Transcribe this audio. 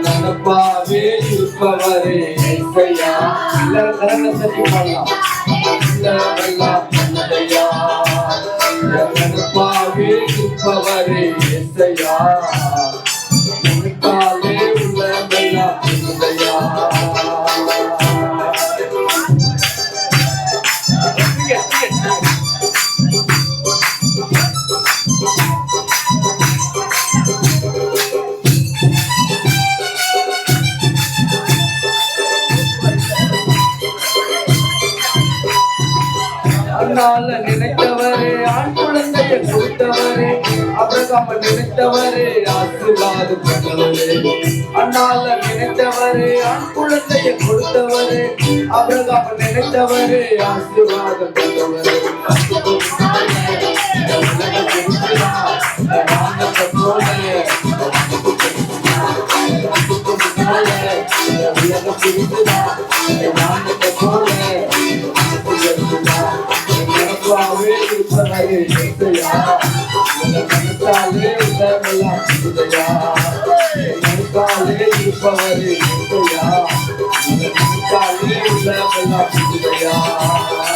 நினப்பாவே இருப்பவரே இசையா. எல்லாரும் கரங்களை தட்டி பாடலாம். எல்லாம் தந்தையா நினப்பாவே இருப்பவரே இசையா. உனக்காலே உள்ளமெல்லாம் தந்தையா. அண்ணால நினைத்தவரே ஆண் குழந்தையை கொடுத்தவரே ஆபிரகாமை நினைத்தவரே ஆசீர்வாதம் பண்ணவரே. அண்ணால நினைத்தவரே ஆண் குழந்தையை கொடுத்தவரே ஆபிரகாமை நினைத்தவரே ஆசீர்வாதம் பண்ணவரே. நினப்பாவே இருப்பவரே இசையா. நினைத்தாலே உள்ளமெல்லாம் இசையா. நினைத்தாலே இருப்பவரே இசையா.